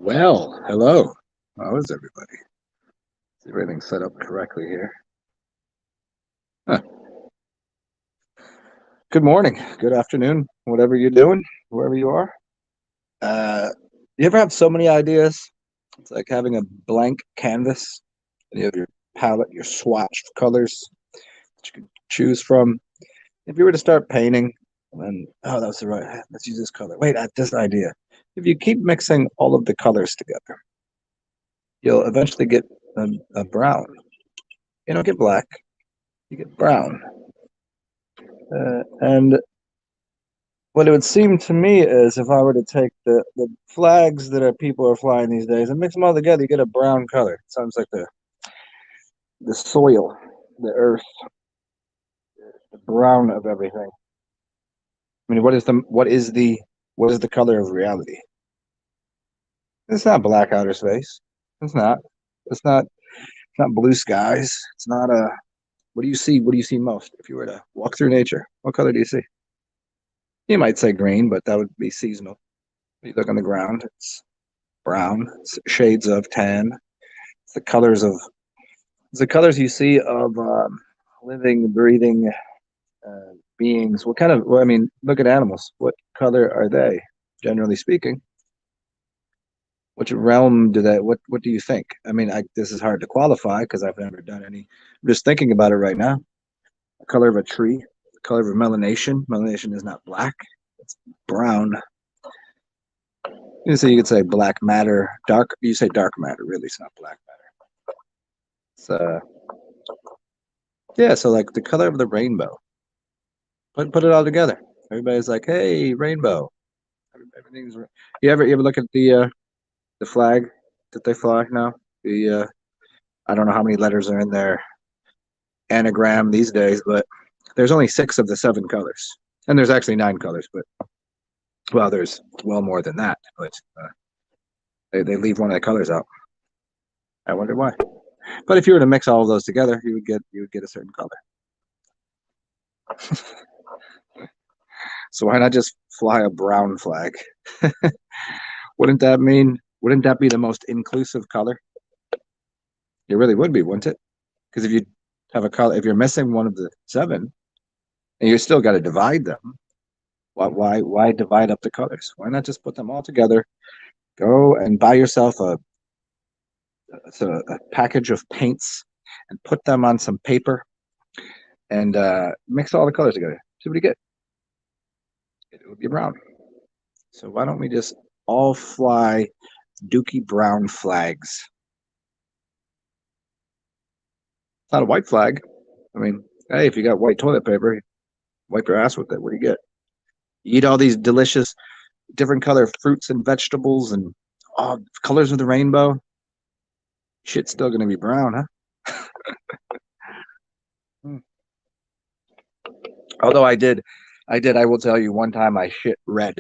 Well, hello. How is everybody? Is everything set up correctly here? Huh. Good morning, good afternoon, whatever you're doing, wherever you are. You ever have so many ideas? It's like having a blank canvas, and you have your palette, your swatch of colors that you can choose from. If you were to start painting, then, oh, that's the right, let's use this color. Wait, I have this idea. If you keep mixing all of the colors together, you'll eventually get a brown. You don't get black, you get brown. And what it would seem to me is if I were to take the flags that people are flying these days and mix them all together, you get a brown color. It sounds like the soil, the earth, the brown of everything. I mean, what is the color of reality? It's not black outer space. It's not. It's not. It's not blue skies. It's not a. What do you see? What do you see most? If you were to walk through nature, what color do you see? You might say green, but that would be seasonal. You look on the ground, it's brown, it's shades of tan. It's the colors you see of living, breathing beings. What kind of? Well, I mean, look at animals. What color are they, generally speaking? Which realm do they? What do you think? I mean, this is hard to qualify because I've never done any. I'm just thinking about it right now. The color of a tree, the color of a melanation. Melanation is not black; it's brown. So you could say black matter, dark. You say dark matter. Really, it's not black matter. It's yeah. So like the color of the rainbow. Put it all together. Everybody's like, hey, rainbow. Everything's. You ever look at the flag that they fly now? The I don't know how many letters are in their anagram these days, but there's only 6 of the 7 colors, and there's actually 9 colors. But well, there's well more than that. But they leave one of the colors out. I wonder why. But if you were to mix all of those together, you would get a certain color. So why not just fly a brown flag? Wouldn't that be the most inclusive color? It really would be, wouldn't it? Because if you have a color, if you're missing one of the 7, and you still got to divide them, why divide up the colors? Why not just put them all together? Go and buy yourself a package of paints and put them on some paper and mix all the colors together. See what you get. It would be brown. So why don't we just all fly dookie brown flags? It's not a white flag. I mean, hey, if you got white toilet paper, wipe your ass with it. What do you get? You eat all these delicious, different color fruits and vegetables and all colors of the rainbow. Shit's still gonna be brown, huh? Hmm. Although I will tell you one time I shit red.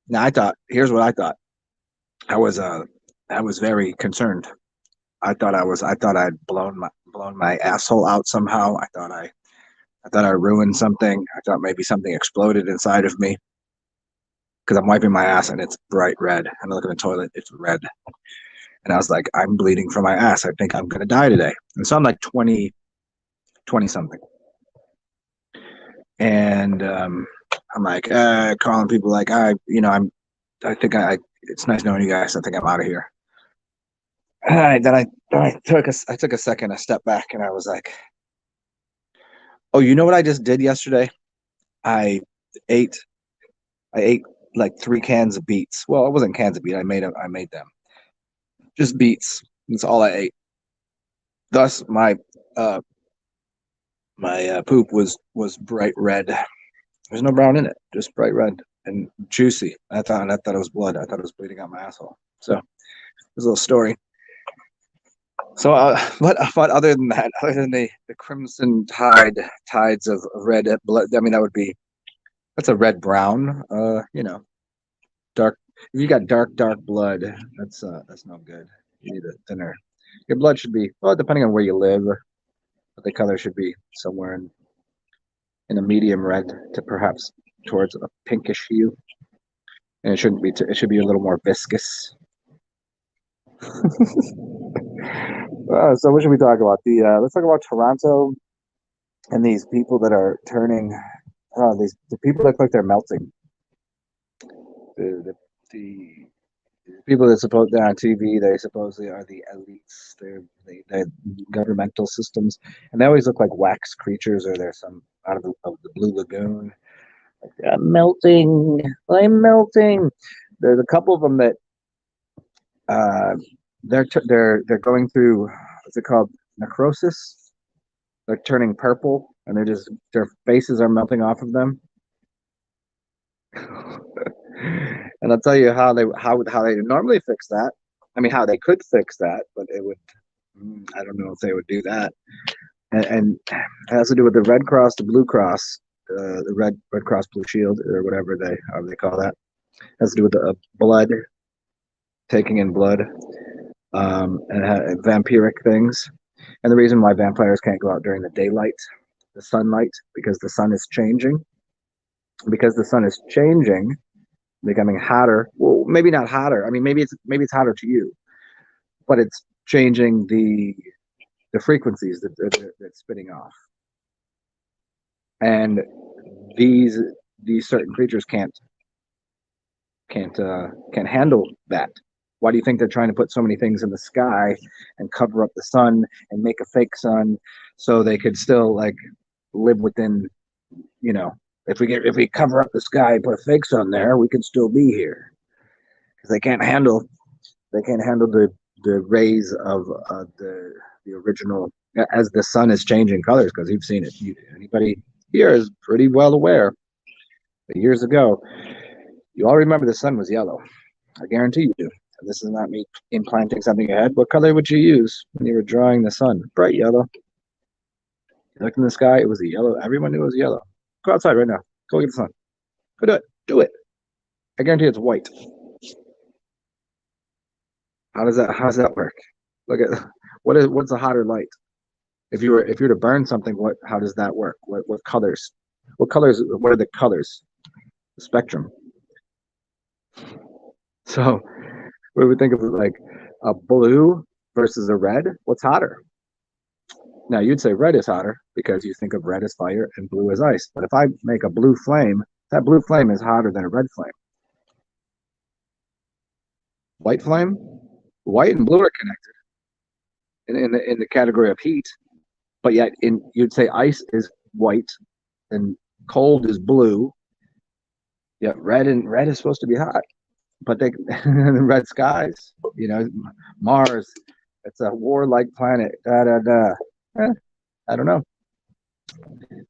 Now here's what I thought. I was I was very concerned. I thought I'd blown my asshole out somehow. I thought I ruined something. I thought maybe something exploded inside of me because I'm wiping my ass and it's bright red. And I look in the toilet, it's red. And I was like, I'm bleeding from my ass. I think I'm gonna die today. And so I'm like 20 something. And I'm like calling people like I think it's nice knowing you guys. I think I'm out of here. Then I took a second, a step back, and I was like, oh, you know what I just did yesterday? I ate I ate like 3 cans of beets. Well, it wasn't cans of beets. I made them just beets. That's all I ate. Thus, uh my poop was bright red. There's no brown in it, just bright red and juicy. I thought it was blood. I thought it was bleeding out my asshole. So there's a little story. So, but other than that, other than the crimson tides of red blood, I mean that's a red brown. Dark. If you got dark blood, that's no good. You need a thinner. Your blood should be well, depending on where you live, but the color should be somewhere in a medium red to perhaps towards a pinkish hue, and it shouldn't be. It should be a little more viscous. So what should we talk about? The let's talk about Toronto and these people that are turning. These the people that look like they're melting. The people that suppose they're on TV, they supposedly are the elites. They're governmental systems, and they always look like wax creatures, or they're some out of the Blue Lagoon. I'm melting. I'm melting. There's a couple of them that uh, they're going through what's it called, necrosis. They're turning purple, and their faces are melting off of them. And I'll tell you how they normally fix that. I mean, how they could fix that, but it would. I don't know if they would do that. And it has to do with the Red Cross, the Blue Cross, the Red Cross Blue Shield, or whatever however they call that. It has to do with the blood, taking in blood, and vampiric things. And the reason why vampires can't go out during the daylight, the sunlight, because the sun is changing. Because the sun is changing, becoming hotter. Well, maybe not hotter. I mean, maybe it's hotter to you, but it's changing the frequencies that it's spitting off. And these certain creatures can't handle that. Why do you think they're trying to put so many things in the sky and cover up the sun and make a fake sun so they could still like live within, you know, if we cover up the sky and put a fake sun there, we can still be here because they can't handle the rays of the original as the sun is changing colors, because you've seen it. Anybody here is pretty well aware that years ago, you all remember the sun was yellow. I guarantee you do. And this is not me implanting something ahead. What color would you use when you were drawing the sun? Bright yellow. You looked in the sky, it was a yellow. Everyone knew it was yellow. Go outside right now. Go get the sun. Go do it. Do it. I guarantee it's white. How does that work? Look at what's a hotter light? If you were to burn something, how does that work? What colors? What are the colors? The spectrum. So we would think of it like a blue versus a red. What's hotter? Now you'd say red is hotter because you think of red as fire and blue as ice. But if I make a blue flame, that blue flame is hotter than a red flame. White flame, white and blue are connected in the category of heat, but yet you'd say ice is white and cold is blue. Yet red is supposed to be hot, but they red skies, Mars, it's a warlike planet. Da da da. I don't know.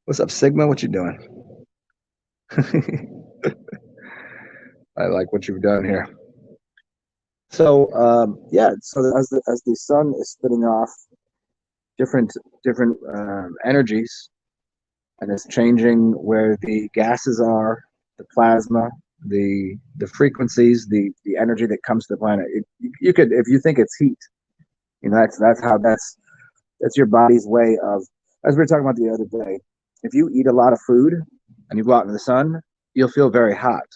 What's up, Sigma? What you doing? I like what you've done here. So yeah, so as the sun is spitting off different energies, and it's changing where the gases are, the plasma, the frequencies, the energy that comes to the planet. You could, if you think it's heat, that's your body's way of, as we were talking about the other day. If you eat a lot of food and you go out in the sun, you'll feel very hot.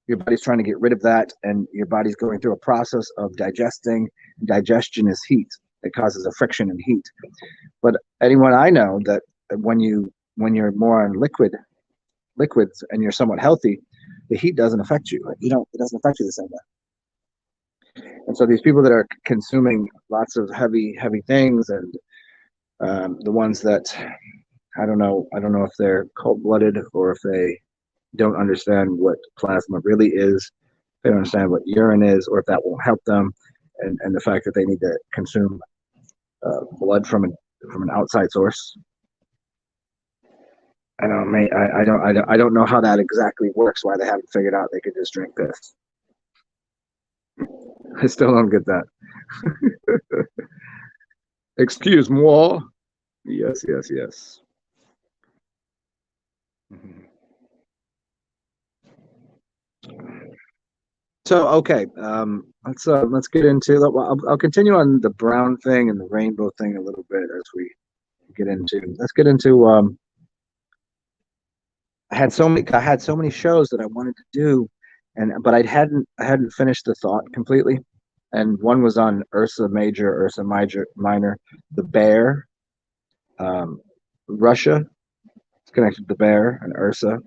Your body's trying to get rid of that, and your body's going through a process of digesting. Digestion is heat. It causes a friction and heat. But anyone I know that when you're more on liquids and you're somewhat healthy, the heat doesn't affect you. It doesn't affect you the same way. And so these people that are consuming lots of heavy things, and the ones that I don't know if they're cold-blooded or if they don't understand what plasma really is, they don't understand what urine is, or if that won't help them, and the fact that they need to consume blood from an outside source. I don't know how that exactly works. Why they haven't figured out they could just drink this. I still don't get that. Excuse moi. Yes. Mm-hmm. So okay, let's get into. I'll continue on the brown thing and the rainbow thing a little bit as we get into. Let's get into. I had so many shows that I wanted to do, but I hadn't finished the thought completely, and one was on Ursa Major, Ursa Minor, the Bear. Russia is connected to the Bear and Ursa,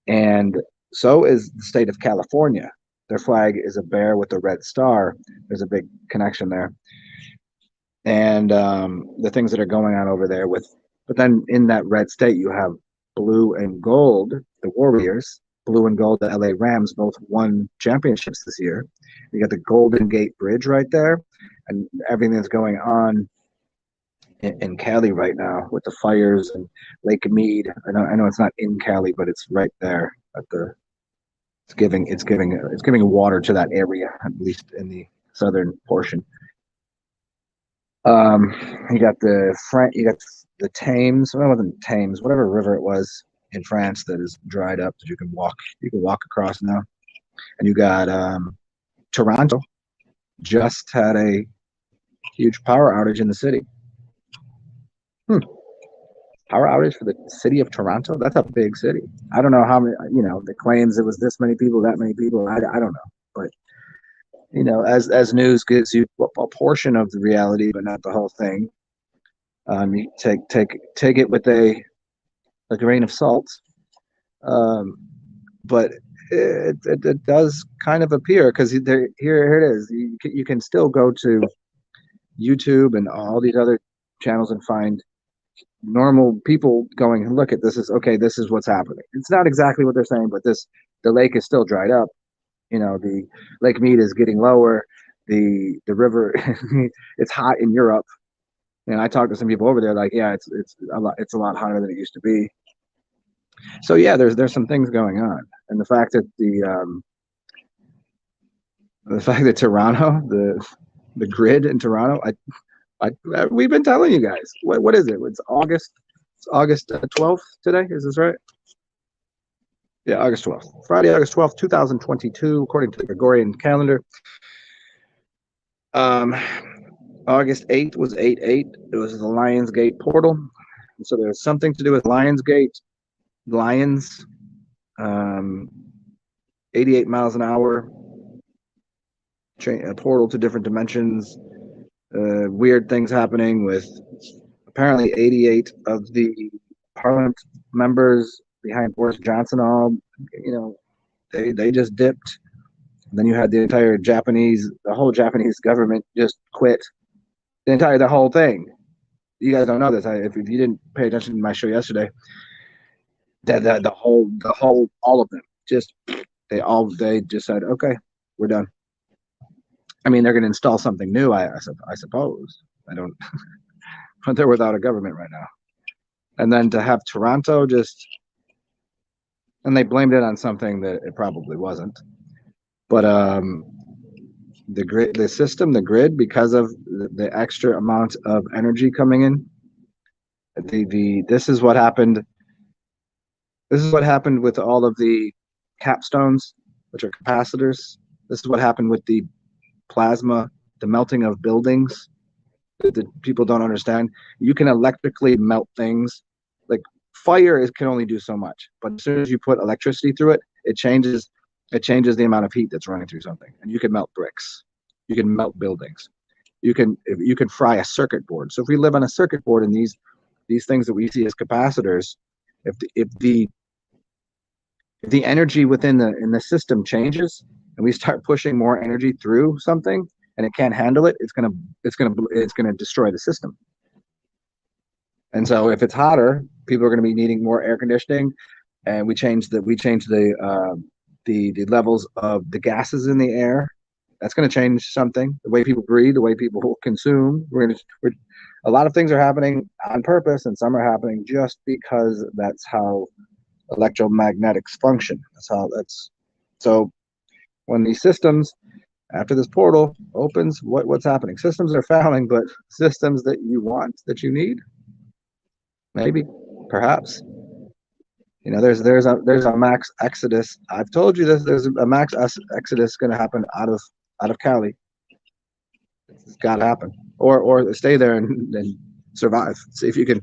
and so is the state of California. Their flag is a bear with a red star. There's a big connection there, and the things that are going on over there with. But then in that red state, you have blue and gold, the Warriors. Blue and gold, the LA Rams, both won championships this year. You got the Golden Gate Bridge right there, and everything that's going on in Cali right now with the fires and Lake Mead. I know it's not in Cali, but it's right there at the. It's giving water to that area, at least in the southern portion. You got the Thames. Well, it wasn't Thames, whatever river it was in France that is dried up that you can walk across now. And you got Toronto just had a huge power outage in the city. Power outage for the city of Toronto? That's a big city. I don't know how many, the claims it was this many people, that many people. I don't know. But, as news gives you a portion of the reality, but not the whole thing, you take it with a grain of salt. But it does kind of appear, because here it is. You can still go to YouTube and all these other channels and find normal people going, look at this is what's happening. It's not exactly what they're saying, but the lake is still dried up. The Lake Mead is getting lower. The river, it's hot in Europe. And I talked to some people over there, like, yeah, it's a lot hotter than it used to be. So yeah, there's some things going on, and the fact that Toronto, the grid in Toronto, we've been telling you guys. What is it? It's August 12th today. Is this right? Yeah, August 12th. Friday, August 12th, 2022, according to the Gregorian calendar. August 8th was 8/8. It was the Lionsgate portal. And so there's something to do with Lionsgate, Lions, 88 miles an hour, a portal to different dimensions. Weird things happening with apparently 88 of the parliament members behind Boris Johnson. All they just dipped. And then you had the whole Japanese government just quit. The whole thing. You guys don't know this. If you didn't pay attention to my show yesterday, the whole all of them they just said, okay, we're done. I mean, they're going to install something new, I suppose. I don't, but they're without a government right now. And then to have Toronto and they blamed it on something that it probably wasn't. But the grid, because of the extra amount of energy coming in, this is what happened. This is what happened with all of the capstones, which are capacitors. This is what happened with the plasma, the melting of buildings that people don't understand. You can electrically melt things. Like fire can only do so much, but as soon as you put electricity through it, it changes the amount of heat that's running through something. And you can melt bricks. You can melt buildings. You can fry a circuit board. So if we live on a circuit board and these things that we see as capacitors, if the energy in the system changes and we start pushing more energy through something and it can't handle it, it's gonna destroy the system. And so if it's hotter, people are going to be needing more air conditioning, and we change the levels of the gases in the air. That's going to change something. The way people breathe, the way people consume. A lot of things are happening on purpose, and some are happening just because that's how electromagnetics function. So when these systems, after this portal opens, what's happening? Systems are failing, but systems that you want, that you need, maybe, perhaps. There's a max exodus. I've told you this. There's a max exodus going to happen out of Cali. It's got to happen, or stay there and survive. See if you can.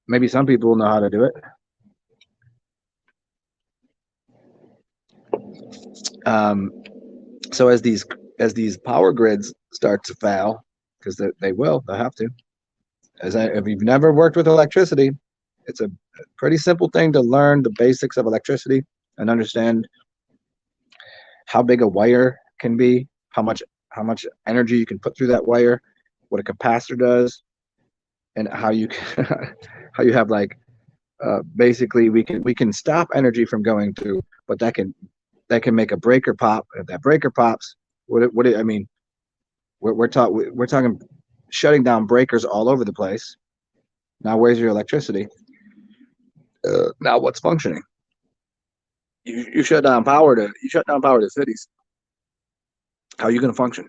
Maybe some people know how to do it. So as these as these power grids start to fail, because they'll have to. If you've never worked with electricity, it's a pretty simple thing to learn the basics of electricity and understand how big a wire can be, how much energy you can put through that wire, what a capacitor does, and how you how you have like basically we can stop energy from going through, but that can make a breaker pop. If that breaker pops, I mean, we're talking shutting down breakers all over the place. Now where's your electricity? Now what's functioning? You shut down power to cities. How are you going to function?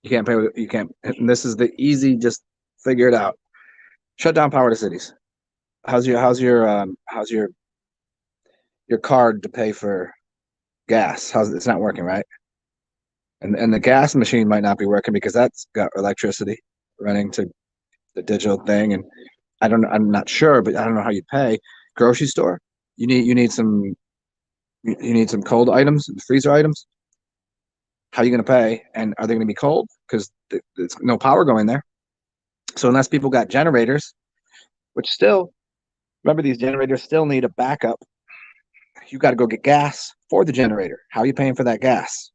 You can't pay. You can't. And this is the easy. Just figure it out. Shut down power to cities. How's your card to pay for gas? It's not working, right? And the gas machine might not be working because that's got electricity running to the digital thing. And I'm not sure, but I don't know how you pay. Grocery store. You need some cold items, freezer items. How are you going to pay? And are they going to be cold? Because there's no power going there. So unless people got generators, which still, remember, these generators still need a backup. You got to go get gas for the generator. How are you paying for that gas?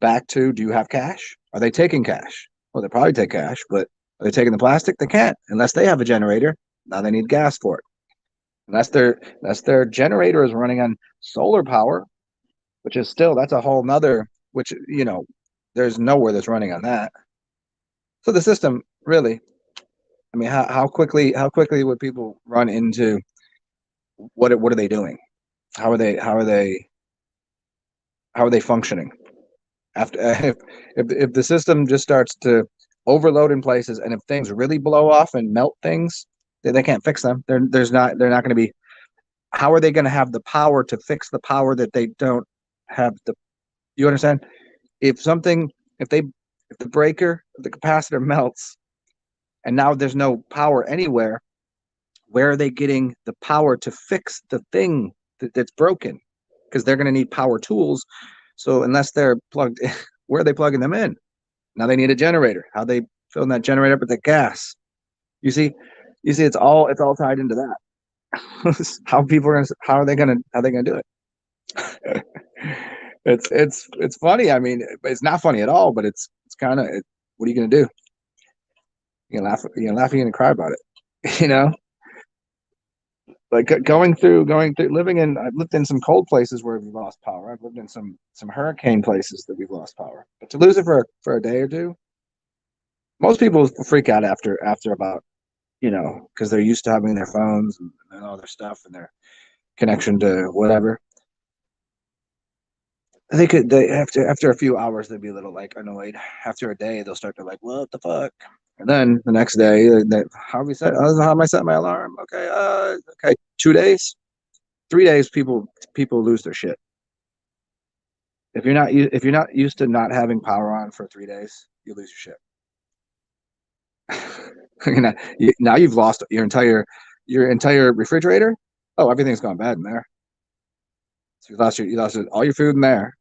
Back to, do you have cash? Are they taking cash? Well, they probably take cash, but are they taking the plastic? They can't unless they have a generator. Now they need gas for it. Unless their generator is running on solar power, which is still, that's a whole nother, which, there's nowhere that's running on that. So the system really, I mean, how quickly would people run into what are they doing? How are they functioning? After if the system just starts to overload in places, and if things really blow off and melt things, they can't fix them. They're not going to be. How are they going to have the power to fix the power that they don't have the? You understand? If something, if the breaker, if the capacitor melts, and now there's no power anywhere, where are they getting the power to fix the thing that's broken? Because they're going to need power tools. So unless they're plugged in, where are they plugging them in? Now they need a generator. How they filling that generator up with the gas? You see, it's all tied into that. How are they gonna do it? It's funny. I mean, it's not funny at all, but it's kind of, what are you gonna do? You're gonna cry about it. Like I've lived in some cold places where we've lost power. I've lived in some hurricane places that we've lost power. But to lose it for a day or two, most people freak out after about, because they're used to having their phones and all their stuff and their connection to whatever. They after a few hours they'd be a little like annoyed. After a day they'll start to like, what the fuck? And then the next day, how am I set my alarm? Okay, okay, 2 days, 3 days, people lose their shit. If you're not used to not having power on for 3 days, you lose your shit. Now you've lost your entire refrigerator. Oh, everything's gone bad in there. So you lost all your food in there.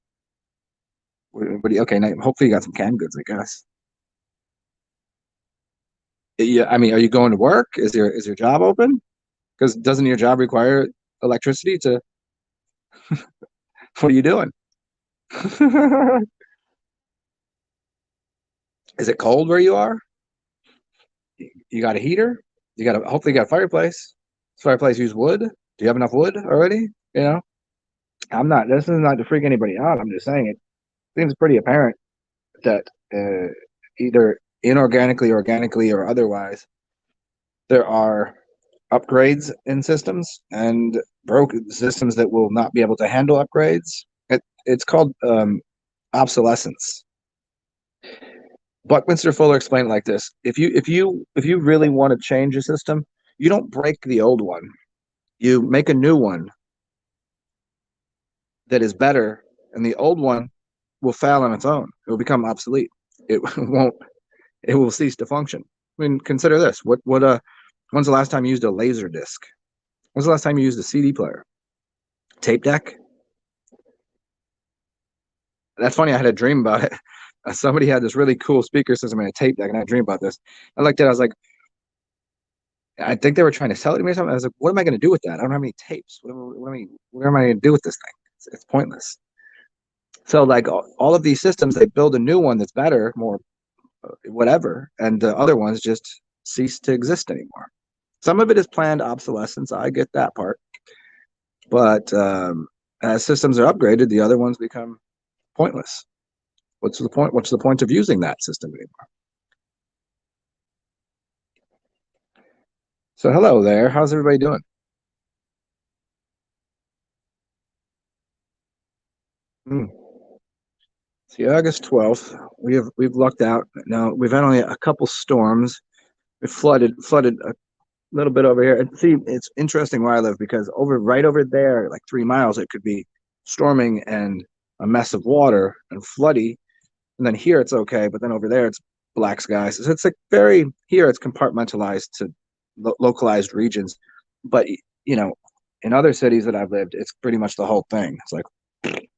Okay, now hopefully you got some canned goods, I guess. Yeah, I mean, are you going to work? Is your job open? Because doesn't your job require electricity to? What are you doing? Is it cold where you are? You got a heater? Hopefully you got a fireplace. Does fireplace use wood? Do you have enough wood already? You know, This is not to freak anybody out. I'm just saying it seems pretty apparent that either inorganically, organically, or otherwise, there are upgrades in systems and broken systems that will not be able to handle upgrades. It's called obsolescence. Buckminster Fuller explained it like this: if you really want to change a system, you don't break the old one. You make a new one that is better, and the old one will fail on its own. It will become obsolete. It won't. It will cease to function. I mean, consider this: when's the last time you used a laser disc? When's the last time you used a CD player? Tape deck? That's funny. I had a dream about it. Somebody had this really cool speaker system and a tape deck, and I dreamed about this. I looked at it. I was like, I think they were trying to sell it to me or something. I was like, what am I going to do with that? I don't have any tapes. What am I going to do with this thing? It's pointless. So like all of these systems, they build a new one that's better, more whatever, and the other ones just cease to exist anymore. Some of it is planned obsolescence. I get that part, but as systems are upgraded, the other ones become pointless. What's the point? What's the point of using that system anymore? So hello there. How's everybody doing? Hmm. See, August 12th, we've lucked out. Now we've had only a couple storms. It flooded a little bit over here. And see, it's interesting where I live because right over there, like 3 miles, it could be storming and a mess of water and floody. And then here it's okay, but then over there it's black skies. So it's like very here it's compartmentalized to localized regions. But you know, in other cities that I've lived, it's pretty much the whole thing. It's like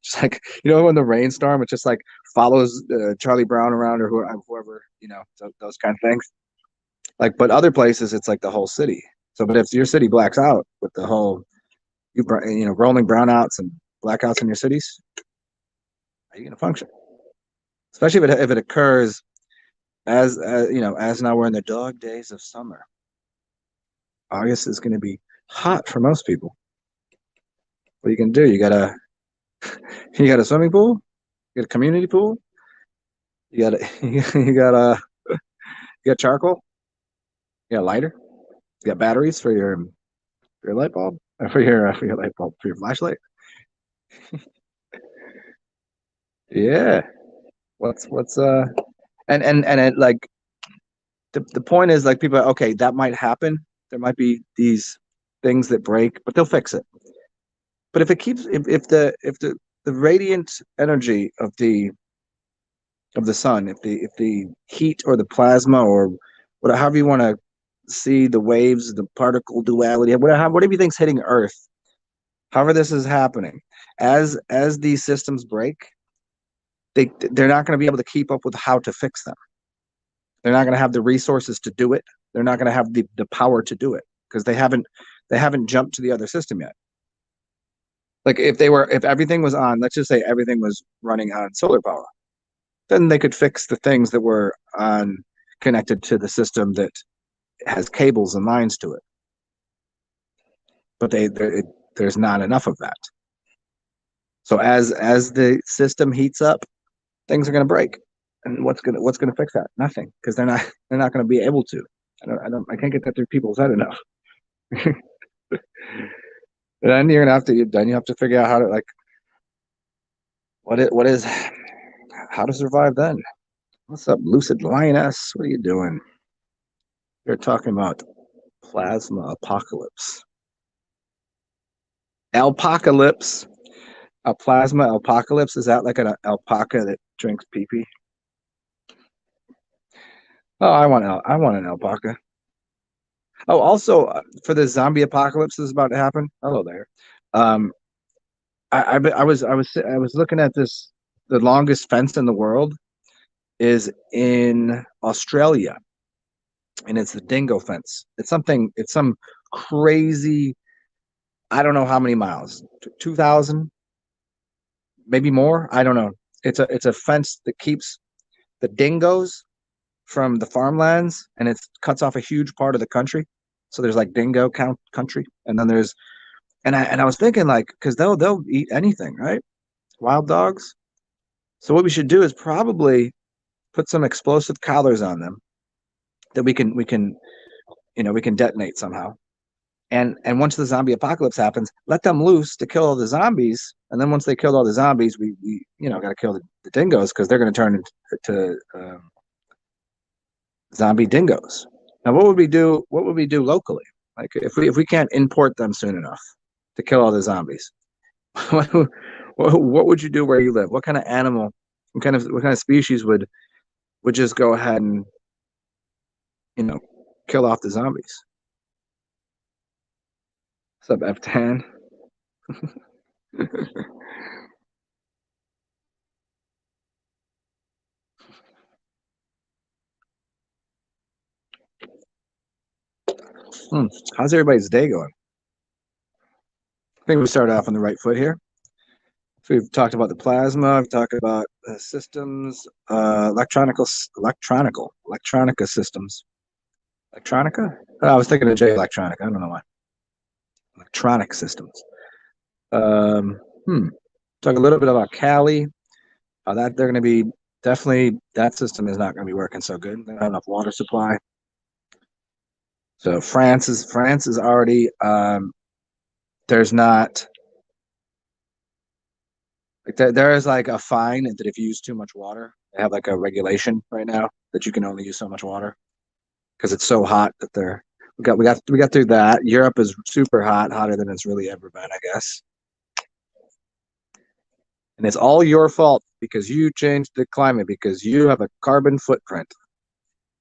just like when the rainstorm, it just like follows Charlie Brown around or whoever those kind of things. Like, but other places, it's like the whole city. So, but if your city blacks out with the whole rolling brownouts and blackouts in your cities, how are you going to function? Especially if it occurs as now we're in the dog days of summer. August is going to be hot for most people. What you can do? You got a swimming pool, you got a community pool, you got a, you got charcoal, you got a lighter, you got batteries for your light bulb, for your light bulb, for your flashlight. Yeah. What's and it like the point is like people are, okay, that might happen. There might be these things that break, but they'll fix it. But if the radiant energy of the sun, if the heat or the plasma or whatever, however you want to see the waves, the particle duality, whatever you think's hitting Earth, however this is happening, as these systems break, they're not going to be able to keep up with how to fix them. They're not going to have the resources to do it. They're not going to have the power to do it because they haven't jumped to the other system yet. Like if everything was on, let's just say everything was running on solar power, then they could fix the things that were on connected to the system that has cables and lines to it. But there's not enough of that. So as the system heats up, things are going to break. And what's gonna fix that? Nothing, because they're not going to be able to. I can't get that through people's head enough. Then you have to figure out how to like what is how to survive then. What's up, Lucid Lioness? What are you doing? You're talking about plasma apocalypse. Alpacalypse. A plasma apocalypse. Is that like an alpaca that drinks pee pee? Oh, I want an alpaca. Oh, also for the zombie apocalypse that's about to happen. Hello there. Um, I was looking at this. The longest fence in the world is in Australia, and it's the dingo fence. It's some crazy. I don't know how many miles. 2,000, maybe more. I don't know. It's a fence that keeps the dingoes from the farmlands, and it cuts off a huge part of the country. So there's like dingo country, and then there's and I was thinking like because they'll eat anything, right? Wild dogs. So what we should do is probably put some explosive collars on them that we can detonate somehow. And once the zombie apocalypse happens, let them loose to kill all the zombies. And then once they kill all the zombies, we got to kill the dingoes because they're going to turn into zombie dingoes. Now, what would we do? What would we do locally? Like if we can't import them soon enough to kill all the zombies, what would you do where you live? What kind of animal? What kind of species would just go ahead and you know kill off the zombies? What's up, F10? How's everybody's day going? I think we started off on the right foot here. So we've talked about the plasma. We've talked about systems, electronica systems. Electronica? Oh, I was thinking of J Electronica. I don't know why. Electronic systems. Um, Talk a little bit about Cali. That they're going to be definitely, that system is not going to be working so good. They don't have enough water supply. So France is already there's not like there is like a fine that if you use too much water, they have like a regulation right now that you can only use so much water because it's so hot that we got through that. Europe is super hot, hotter than it's really ever been, I guess. And it's all your fault because you changed the climate because you have a carbon footprint.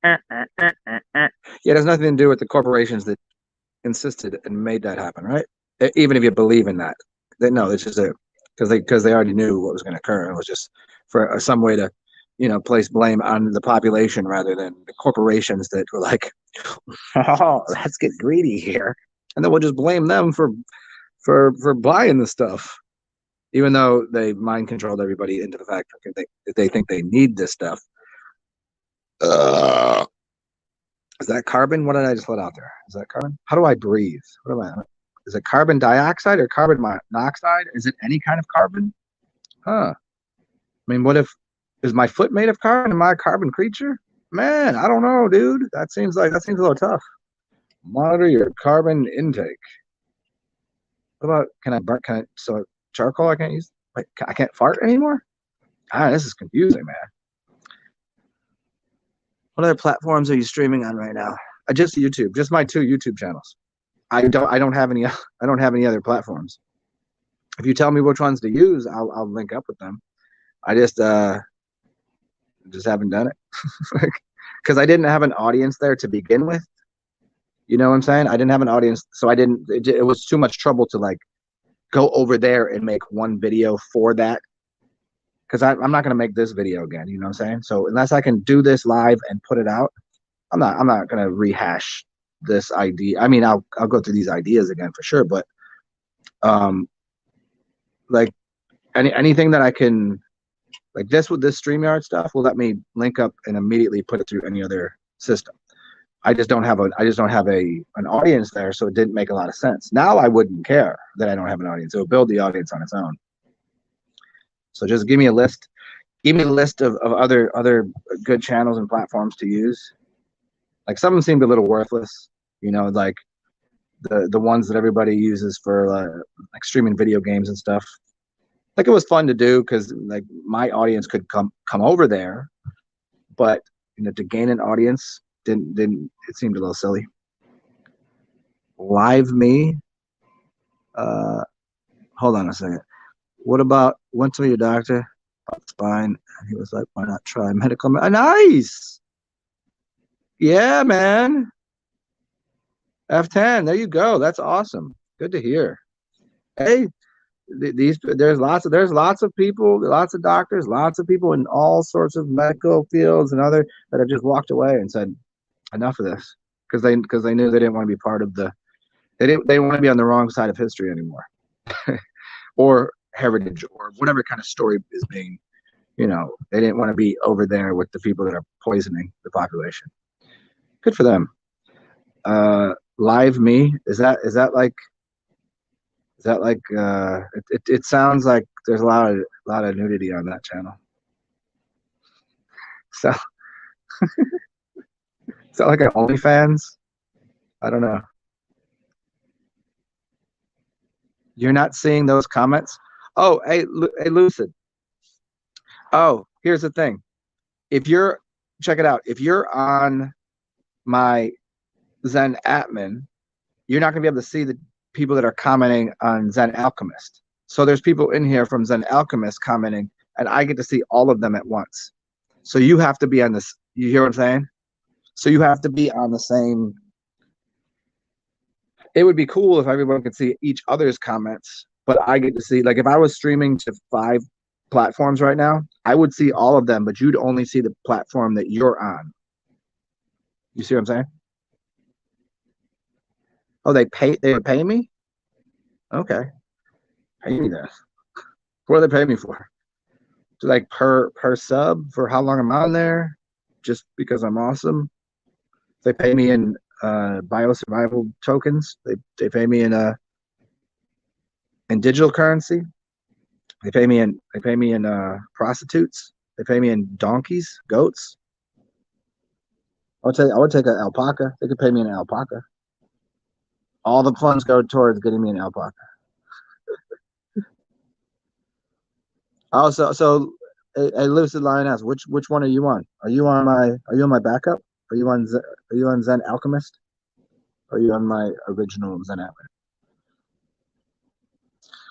Yeah, it has nothing to do with the corporations that insisted and made that happen, right? Even if you believe in that, no, it's just because they already knew what was going to occur. It was just for some way to, place blame on the population rather than the corporations that were like, oh, let's get greedy here, and then we'll just blame them for buying the stuff, even though they mind controlled everybody into the fact that they think they need this stuff. Is that carbon? What did I just let out there? Is that carbon? How do I breathe? Is it carbon dioxide or carbon monoxide? Is it any kind of carbon? Huh. I mean, is my foot made of carbon? Am I a carbon creature? Man, I don't know, dude. That seems a little tough. Monitor your carbon intake. What about, so charcoal I can't use? Like, I can't fart anymore? This is confusing, man. What other platforms are you streaming on right now? Just YouTube, just my 2 YouTube channels. I don't have any other platforms. If you tell me which ones to use, I'll link up with them. I just haven't done it because I didn't have an audience there to begin with. You know what I'm saying? I didn't have an audience, so it was too much trouble to like go over there and make one video for that. Because I'm not going to make this video again. You know what I'm saying? So unless I can do this live and put it out, I'm not going to rehash this idea. I mean, I'll go through these ideas again for sure, but like anything that I can, like this with this StreamYard stuff will let me link up and immediately put it through any other system. I just don't have an audience there, so it didn't make a lot of sense. Now I wouldn't care that I don't have an audience. It will build the audience on its own. So just give me a list. Give me a list of other good channels and platforms to use. Like some of them seemed a little worthless, like the ones that everybody uses for like streaming video games and stuff. Like it was fun to do because like my audience could come over there, but to gain an audience didn't it seemed a little silly. Live me. Hold on a second. What about went to your doctor about spine and he was like, why not try medical? Nice. Yeah, man. F10. There you go. That's awesome. Good to hear. Hey, there's lots of people, lots of doctors, lots of people in all sorts of medical fields and other that have just walked away and said enough of this because they knew they didn't want to be part of they didn't want to be on the wrong side of history anymore. Or heritage or whatever kind of story is being, they didn't want to be over there with the people that are poisoning the population. Good for them. Live me, is that like it sounds like there's a lot of nudity on that channel. So is that like an OnlyFans? I don't know. You're not seeing those comments? Oh, hey, Lucid. Oh, here's the thing. Check it out. If you're on my Zen Atman, you're not going to be able to see the people that are commenting on Zen Alchemist. So there's people in here from Zen Alchemist commenting, and I get to see all of them at once. So you have to be on this. You hear what I'm saying? So you have to be on the same. It would be cool if everyone could see each other's comments, but I get to see, like if I was streaming to 5 platforms right now, I would see all of them, but you'd only see the platform that you're on. You see what I'm saying? Oh, they would pay me? Okay. Pay me this. What do they pay me for? Like per sub for how long I'm on there? Just because I'm awesome? They pay me in bio survival tokens. They pay me in digital currency. They pay me in prostitutes. They pay me in donkeys, goats. I would take an alpaca. They could pay me in an alpaca. All the funds go towards getting me an alpaca. Oh, a lucid lion asks, which one are you on? Are you on my backup? Are you on Zen Alchemist? Or are you on my original Zen Atman?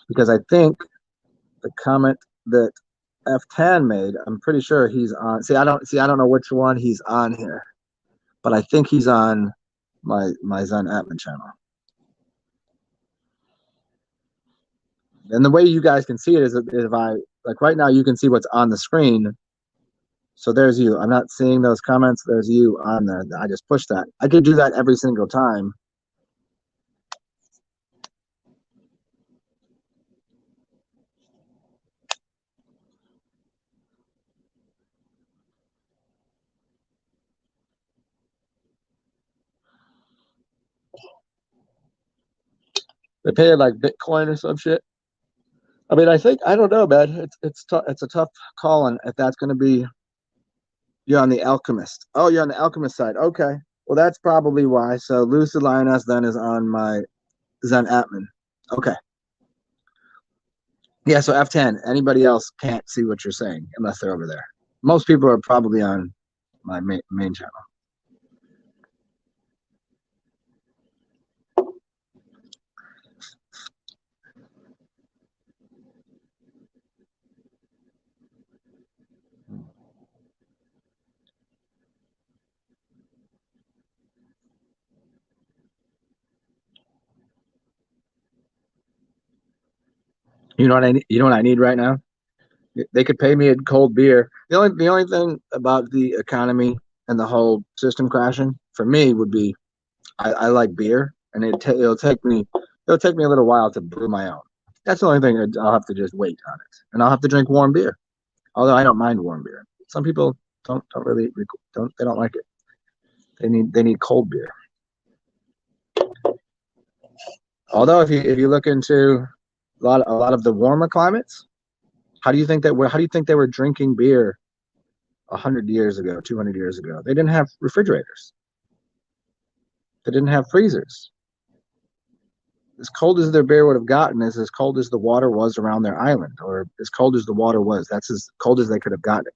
Because I think the comment that F10 made, I'm pretty sure he's on. I don't know which one he's on here, but I think he's on my Zen Atman channel. And the way you guys can see it is if I like right now, you can see what's on the screen. So there's you. I'm not seeing those comments. There's you on there. I just pushed that. I could do that every single time. They pay it like Bitcoin or some shit. I mean, I don't know, man. It's a tough call on if that's going to be. You're on the Alchemist. Oh, you're on the Alchemist side. Okay. Well, that's probably why. So Lucid Lioness then is on my Zen Atman. Okay. Yeah, so F10. Anybody else can't see what you're saying unless they're over there. Most people are probably on my main channel. You know what I need? You know what I need right now? They could pay me in cold beer. The only thing about the economy and the whole system crashing for me would be I like beer, and it'll take me a little while to brew my own. That's the only thing I'll have to just wait on it, and I'll have to drink warm beer. Although I don't mind warm beer. Some people don't really don't like it. They need cold beer. Although if you look into a lot of the warmer climates, how do you think they were drinking beer 100 years ago, 200 years ago? They didn't have refrigerators. They didn't have freezers. As cold as their beer would have gotten is as cold as the water was around their island, or as cold as the water was. That's as cold as they could have gotten it.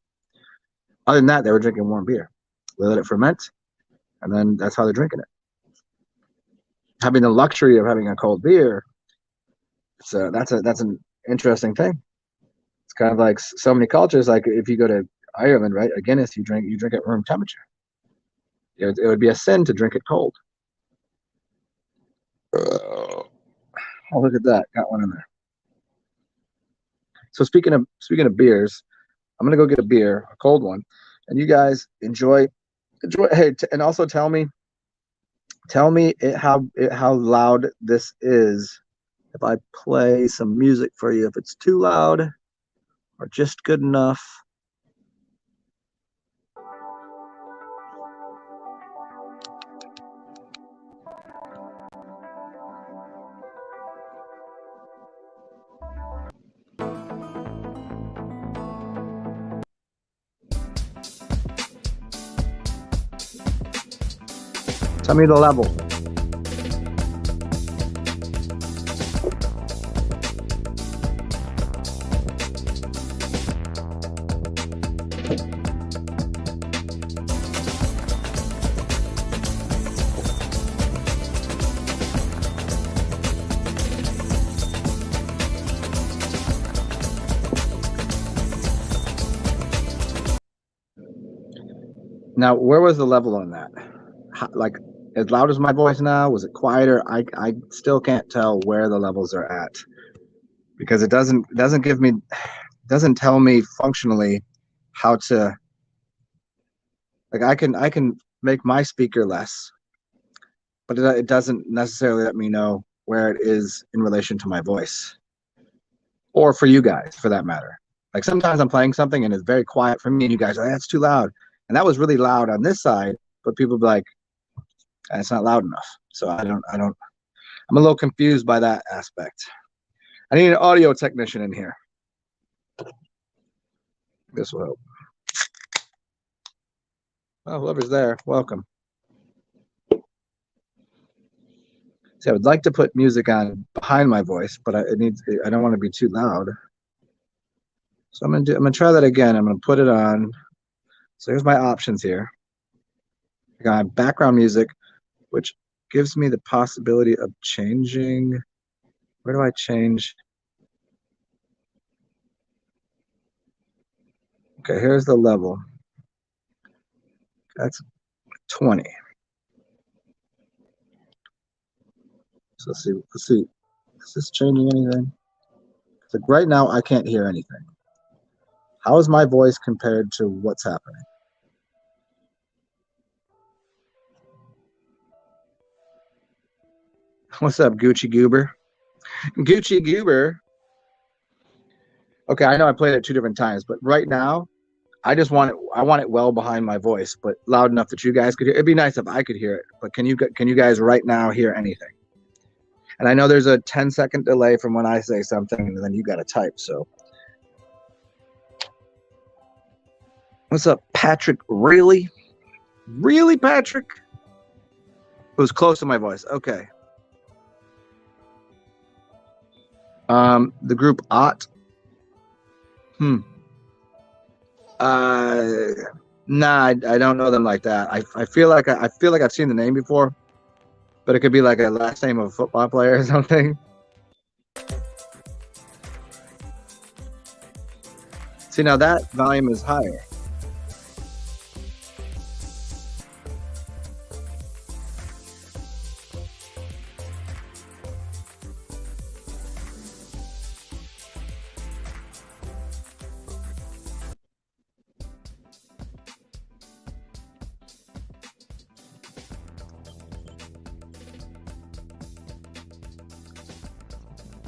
Other than that, they were drinking warm beer. They let it ferment, and then that's how they're drinking it. Having the luxury of having a cold beer, so that's an interesting thing. It's kind of like so many cultures. Like if you go to Ireland, right, a Guinness, you drink at room temperature. It would be a sin to drink it cold. Oh, look at that! Got one in there. So speaking of beers, I'm gonna go get a beer, a cold one, and you guys enjoy. Hey, and also tell me how loud this is. If I play some music for you, if it's too loud or just good enough. Tell me the level. Now, where was the level on that? Like, as loud as my voice now? Was it quieter? I still can't tell where the levels are at because it doesn't tell me functionally how to. Like, I can make my speaker less, but it doesn't necessarily let me know where it is in relation to my voice, or for you guys, for that matter. Like sometimes I'm playing something and it's very quiet for me, and you guys are like, that's too loud. And that was really loud on this side, but people be like, it's not loud enough. So I'm a little confused by that aspect. I need an audio technician in here. This will help. Oh, whoever's there, welcome. See, I would like to put music on behind my voice, but I don't want to be too loud. So I'm gonna try that again. I'm gonna put it on. So here's my options here. I got background music, which gives me the possibility of changing. Where do I change? Okay, here's the level. That's 20. So let's see. Is this changing anything? Like right now, I can't hear anything. How is my voice compared to what's happening? What's up, Gucci Goober? Gucci Goober. Okay, I know I played it 2 different times, but right now, I want it well behind my voice, but loud enough that you guys could hear. It'd be nice if I could hear it, but can you guys right now hear anything? And I know there's a 10-second delay from when I say something and then you got to type. So, what's up, Patrick? Really, Patrick? It was close to my voice. Okay. The group Ott. Nah, I don't know them like that. I feel like I've seen the name before, but it could be like a last name of a football player or something. See, now that volume is higher.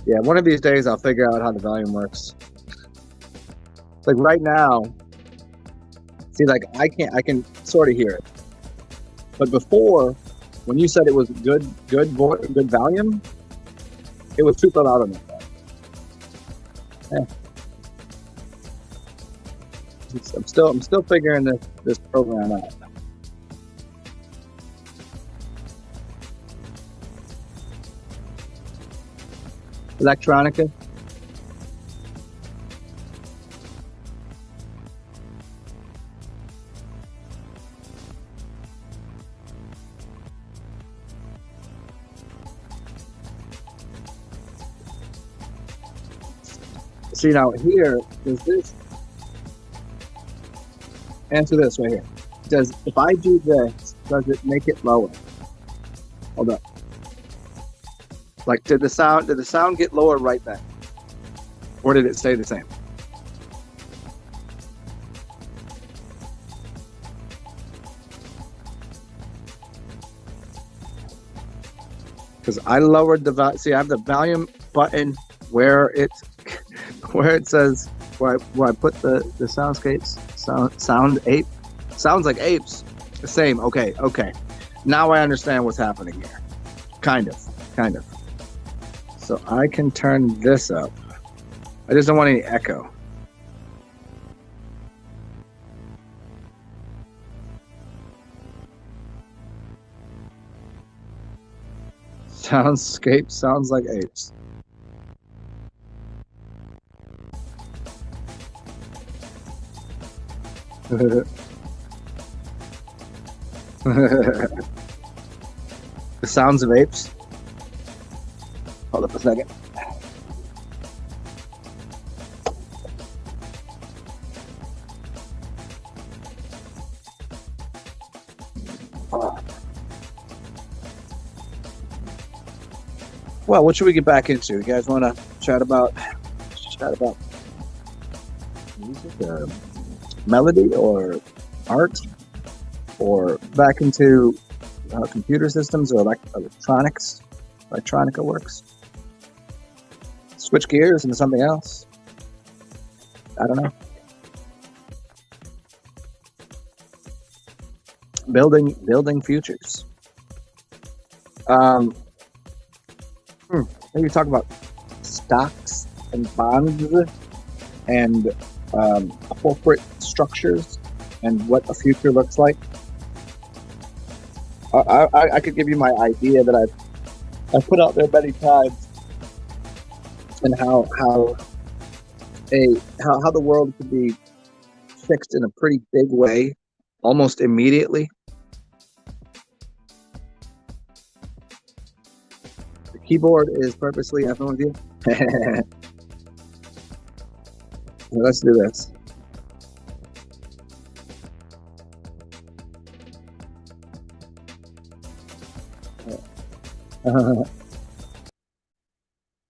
Yeah, one of these days I'll figure out how the volume works. Like right now, see, like I can sort of hear it, but before, when you said it was good volume, it was super loud on that. Yeah. I'm still figuring this program out. Electronica. See, now here is this. Answer this right here. If I do this, does it make it lower? Hold up. Like, did the sound get lower right then? Or did it stay the same? Because I lowered the see, I have the volume button where it says where I put the soundscapes sound ape sounds like apes. The same. Okay. Now I understand what's happening here. Kind of. So I can turn this up. I just don't want any echo. Soundscape sounds like apes. The sounds of apes. Hold up a second. Well, what should we get back into? You guys want to chat about music or melody or art, or back into computer systems or electronica works. Switch gears into something else. I don't know. Building futures. Maybe talk about stocks and bonds and corporate structures and what a future looks like. I could give you my idea that I've put out there many times, and how the world could be fixed in a pretty big way almost immediately. The keyboard is purposely effing with you. Let's do this.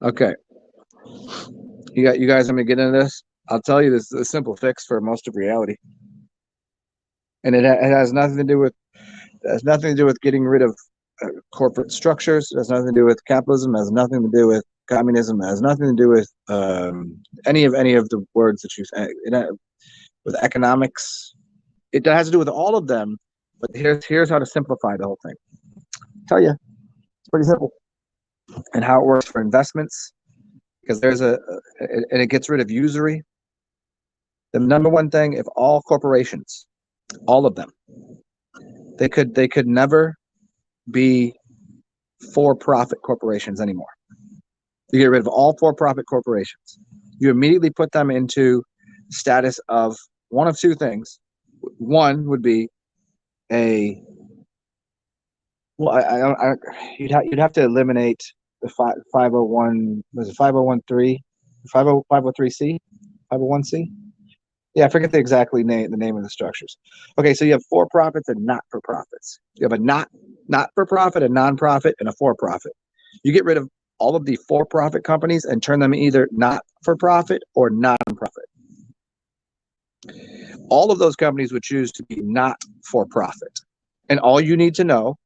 Okay. You guys want me to get into this? I'll tell you, this is a simple fix for most of reality, and it has nothing to do with getting rid of corporate structures. It has nothing to do with capitalism. It has nothing to do with communism. It has nothing to do with any of the words that you say. With economics, it has to do with all of them. But here's how to simplify the whole thing. I'll tell you, it's pretty simple, and how it works for investments. Because and it gets rid of usury. The number one thing, if all corporations, all of them, they could never be for-profit corporations anymore. You get rid of all for-profit corporations. You immediately put them into status of one of two things. One would be you'd have to eliminate the 501, was it 501(c)? 501(c)? Yeah, I forget the name of the structures. Okay, so you have for-profits and not-for-profits. You have a not-for-profit, a non-profit, and a for-profit. You get rid of all of the for-profit companies and turn them either not-for-profit or non-profit. All of those companies would choose to be not-for-profit. And all you need to know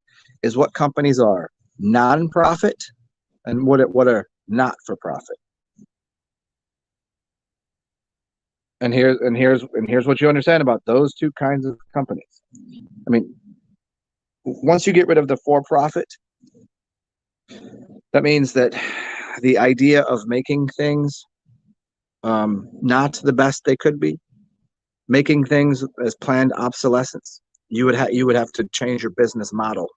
is what companies are non-profit and what are not-for-profit. And here's what you understand about those two kinds of companies. I mean, once you get rid of the for-profit, that means that the idea of making things not the best they could be, making things as planned obsolescence, you would have to change your business model.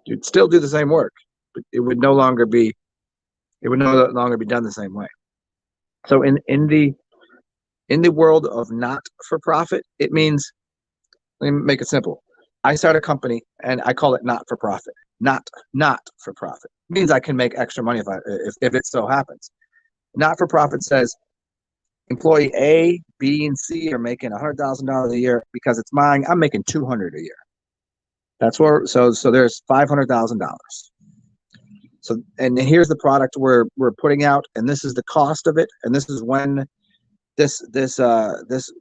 You'd still do the same work, but it would no longer be done the same way. So in the world of not-for-profit, it means, let me make it simple. I start a company and I call it not-for-profit. Not for profit. It means I can make extra money if it so happens. Not-for-profit says employee A, B, and C are making $100,000 a year because it's mine. I'm making $200,000 a year. That's where so there's $500,000. So, and here's the product we're putting out, and this is the cost of it, and this is when this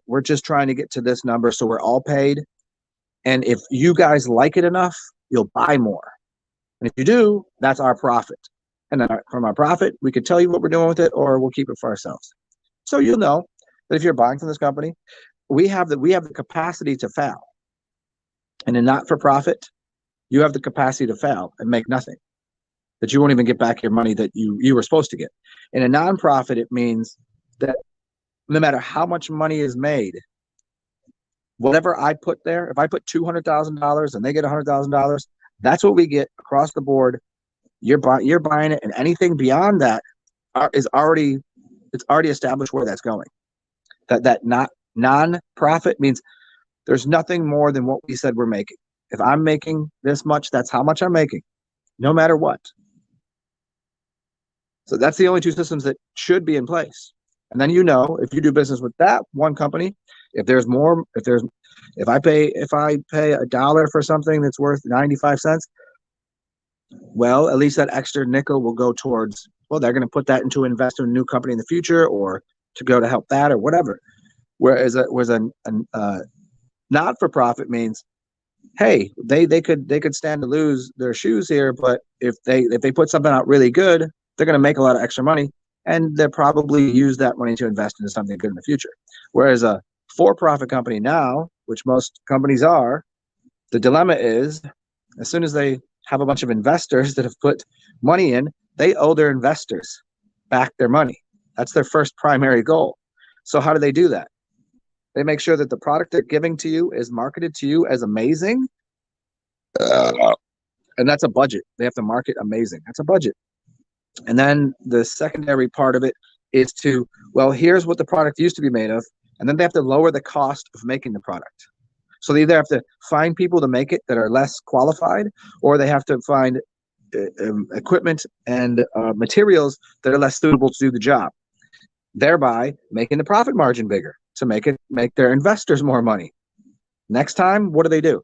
we're just trying to get to this number, so we're all paid. And if you guys like it enough, you'll buy more. And if you do, that's our profit. And then from our profit, we could tell you what we're doing with it, or we'll keep it for ourselves. So you'll know that if you're buying from this company, we have the capacity to fail. And in not-for-profit, you have the capacity to fail and make nothing. That you won't even get back your money that you were supposed to get. In a nonprofit, it means that no matter how much money is made, whatever I put there, if I put $200,000 and they get $100,000, that's what we get across the board. You're buying it, and anything beyond that is already established where that's going. That not non-profit means there's nothing more than what we said we're making. If I'm making this much, that's how much I'm making, no matter what. So that's the only two systems that should be in place. And then, if you do business with that one company, if I pay $1 for something that's worth 95 cents, well, at least that extra nickel will go towards, well, they're going to put that into invest in a new company in the future, or to go to help that, or whatever. Whereas a not-for-profit means hey, they could stand to lose their shoes here, but if they put something out really good, they're going to make a lot of extra money, and they'll probably use that money to invest into something good in the future. Whereas a for-profit company now, which most companies are, the dilemma is as soon as they have a bunch of investors that have put money in, they owe their investors back their money. That's their first primary goal. So how do they do that? They make sure that the product they're giving to you is marketed to you as amazing. And that's a budget. They have to market amazing. That's a budget. And then the secondary part of it is to, well, here's what the product used to be made of. And then they have to lower the cost of making the product. So they either have to find people to make it that are less qualified, or they have to find equipment and materials that are less suitable to do the job, thereby making the profit margin bigger to make their investors more money. Next time, what do?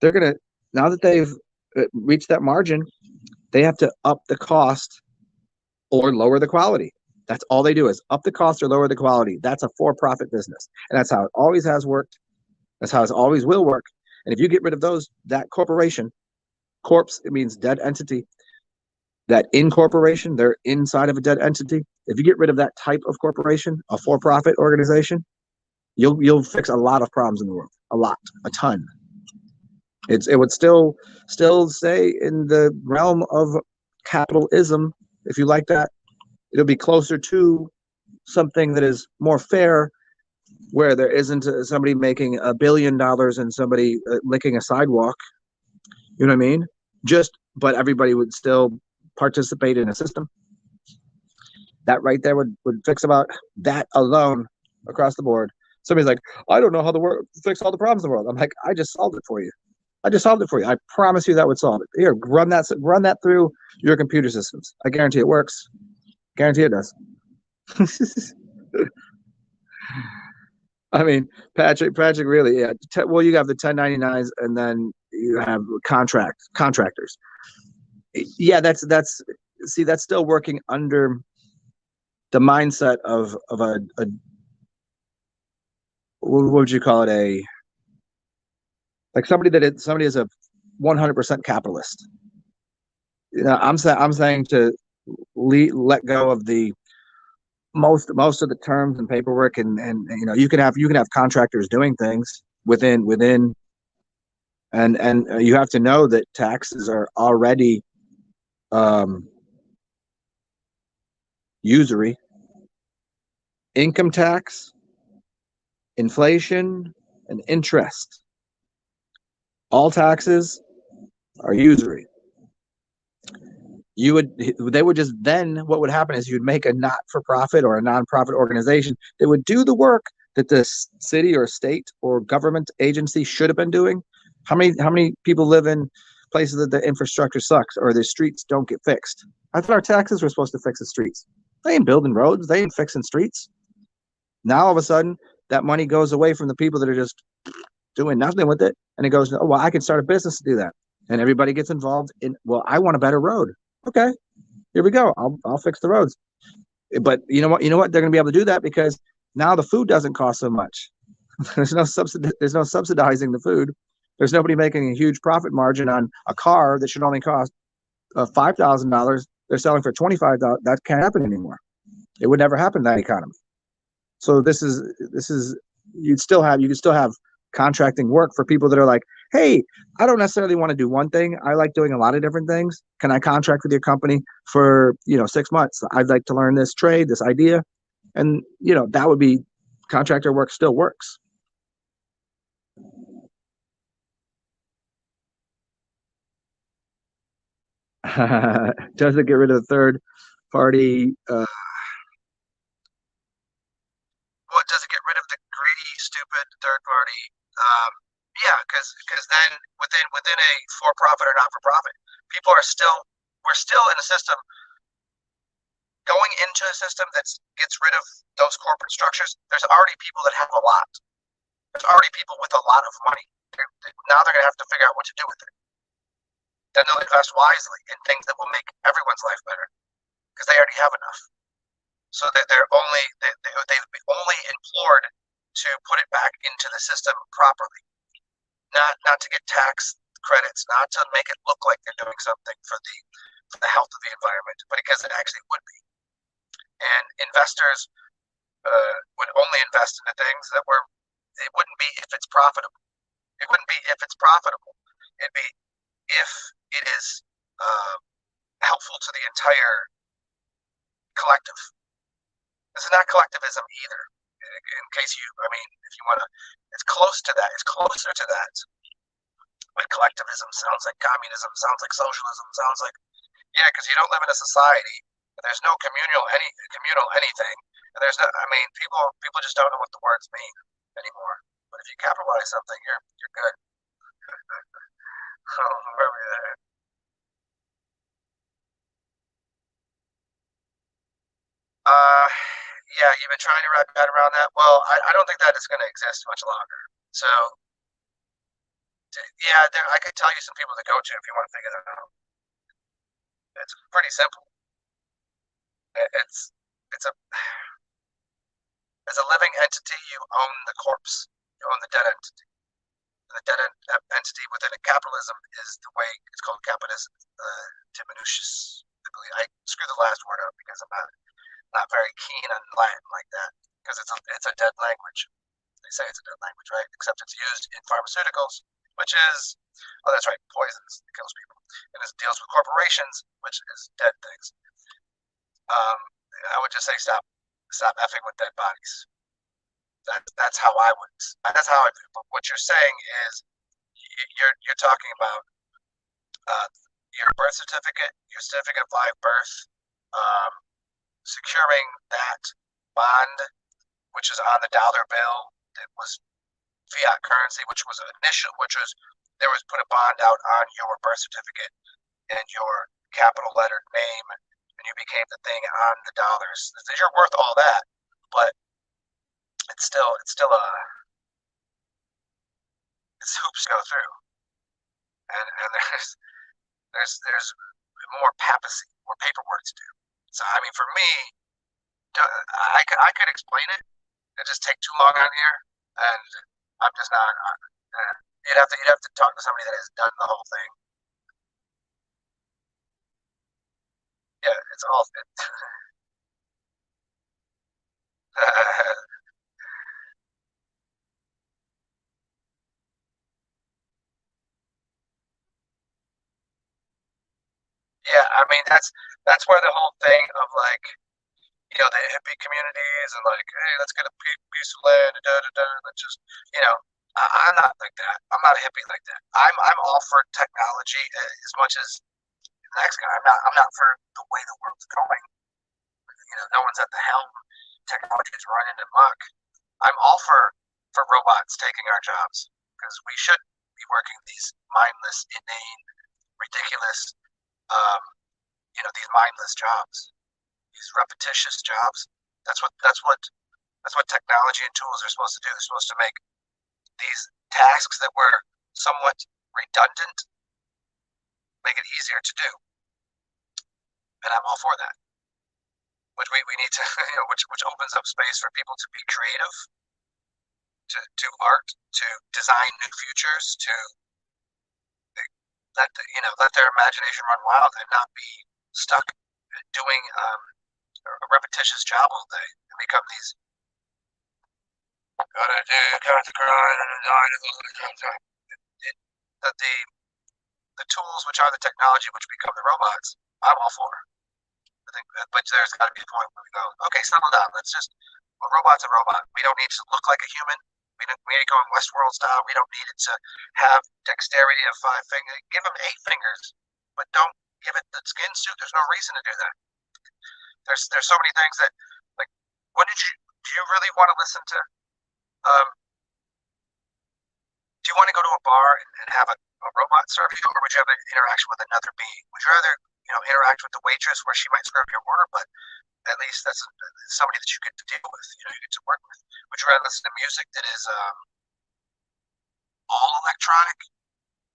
They're gonna, now that they've reached that margin, they have to up the cost or lower the quality. That's all they do is up the cost or lower the quality. That's a for-profit business, and that's how it always has worked. That's how it always will work. And if you get rid of that corporation, corpse, it means dead entity. That incorporation, they're inside of a dead entity. If you get rid of that type of corporation, a for-profit organization, you'll fix a lot of problems in the world. A ton. It would still say in the realm of capitalism, if you like that. It'll be closer to something that is more fair, where there isn't somebody making $1 billion and somebody licking a sidewalk. You know what I mean? But everybody would still participate in a system. That right there would fix about that alone across the board. Somebody's like, I don't know how to fix all the problems in the world. I'm like, I just solved it for you. I promise you that would solve it. Here, run that through your computer systems. I guarantee it works. Guarantee it does. I mean, Patrick, really, yeah. Well, you have the 1099s, and then you have contractors. Yeah, that's see, that's still working under the mindset of a what would you call it, like somebody is a 100% capitalist. You know, I'm saying to let go of the most of the terms and paperwork, and you know, you can have contractors doing things within, and you have to know that taxes are already usury. Income tax, inflation, and interest, all taxes are usury. They would just, then what would happen is you'd make a not-for-profit or a non-profit organization that would do the work that the city or state or government agency should have been doing. How many people live in places that the infrastructure sucks or the streets don't get fixed? I thought our taxes were supposed to fix the streets. They ain't building roads. They ain't fixing streets. Now all of a sudden, that money goes away from the people that are just doing nothing with it, and it goes, oh, well, I can start a business to do that, and everybody gets involved in, well, I want a better road. Okay, here we go. I'll fix the roads. But you know what? They're going to be able to do that because now the food doesn't cost so much. There's no subsidizing the food. There's nobody making a huge profit margin on a car that should only cost $5,000. They're selling for $25,000. That can't happen anymore. It would never happen in that economy. So this is you can still have contracting work for people that are like, hey, I don't necessarily want to do one thing. I like doing a lot of different things. Can I contract with your company for 6 months? I'd like to learn this trade, this idea, and that would be contractor work. Still works. Does it get rid of the third party? Well, does it get rid of the greedy, stupid third party? Um, yeah, because then within a for profit or not for profit, people are still we're still in a system, going into a system that gets rid of those corporate structures. There's already people that have a lot. There's already people with a lot of money. Now they're going to have to figure out what to do with it. Then they'll invest wisely in things that will make everyone's life better because they already have enough. So that they've only implored to put it back into the system properly. not to get tax credits, not to make it look like they're doing something for the health of the environment, but because it actually would be. And investors would only invest in the things that were. It wouldn't be if it's profitable. It wouldn't be if it's profitable. It'd be if it is helpful to the entire collective. This is not collectivism either. In case you, I mean, if you want to, it's close to that. It's closer to that. But collectivism sounds like communism, sounds like socialism, sounds like, yeah, because you don't live in a society. There's no communal anything. And there's no, I mean, people just don't know what the words mean anymore. But if you capitalize something, you're good. Oh, where are we there? Uh, yeah, you've been trying to wrap your head around that. Well, I don't think that is going to exist much longer. So, yeah, I could tell you some people to go to if you want to figure that out. It's pretty simple. It's a as a living entity, you own the corpse. You own the dead entity. The dead entity within a capitalism is the way it's called capitis diminutus. I believe I screw the last word up because I'm not very keen on Latin like that because it's a dead language. They say it's a dead language, right? Except it's used in pharmaceuticals, which is that's right, poisons. It kills people, and it deals with corporations, which is dead things. I would just say stop effing with dead bodies. That's how I would. That's how I. But what you're saying is you're talking about your birth certificate, your certificate of live birth, um, securing that bond, which is on the dollar bill. It was fiat currency, which was there was put a bond out on your birth certificate and your capital lettered name, and you became the thing on the dollars. You're worth all that, but it's still it's hoops to go through, and there's more papacy, more paperwork to do. So I mean, for me, I could explain it. It just take too long on here, and I'm just not. You'd have to talk to somebody that has done the whole thing. Yeah, it's all. Yeah, I mean that's where the whole thing of like the hippie communities and like, hey, let's get a piece of land, da da da. Let's just you know, I'm not like that. I'm not a hippie like that. I'm all for technology as much as the next guy. I'm not for the way the world's going. No one's at the helm. Technology is running amok. I'm all for robots taking our jobs because we should be working these mindless, inane, ridiculous, um, these mindless jobs, these repetitious jobs. That's what technology and tools are supposed to do. They're supposed to make these tasks that were somewhat redundant make it easier to do, and I'm all for that. Which we need to, which opens up space for people to be creative, to do art, to design new futures, to let their imagination run wild and not be stuck doing a repetitious job all day and become these gotta do got to grind the tools which are the technology which become the robots. I'm all for. I think, but there's got to be a point where we go, okay, settle down. Let's just a robot's a robot. We don't need to look like a human. We ain't going Westworld style. We don't need it to have dexterity of 5 fingers. Give them 8 fingers, but don't give it the skin suit. There's no reason to do that. There's so many things that like. What do you really want to listen to? Um, do you want to go to a bar and have a robot serve you, or would you have an interaction with another being? Would you rather interact with the waitress where she might screw up your order, but at least that's somebody that you get to deal with, you get to work with? Would you rather listen to music that is all electronic?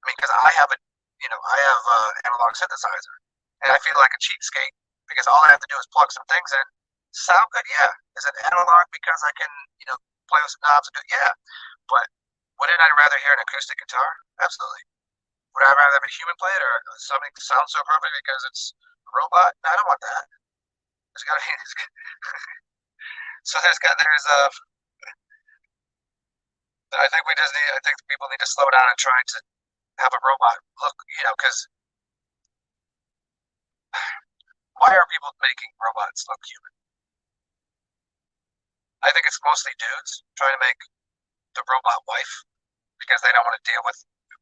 I mean, because I have an analog synthesizer, and I feel like a cheapskate because all I have to do is plug some things in. Sound good? Yeah. Is it analog because I can, play with some knobs and do? Yeah. But Wouldn't I rather hear an acoustic guitar? Absolutely. Would I rather have a human play it or something that sounds so perfect because it's a robot? No, I don't want that. There's got to be. So there's I think we just need. I think people need to slow down and try to have a robot look. Because why are people making robots look human? I think it's mostly dudes trying to make the robot wife because they don't want to deal with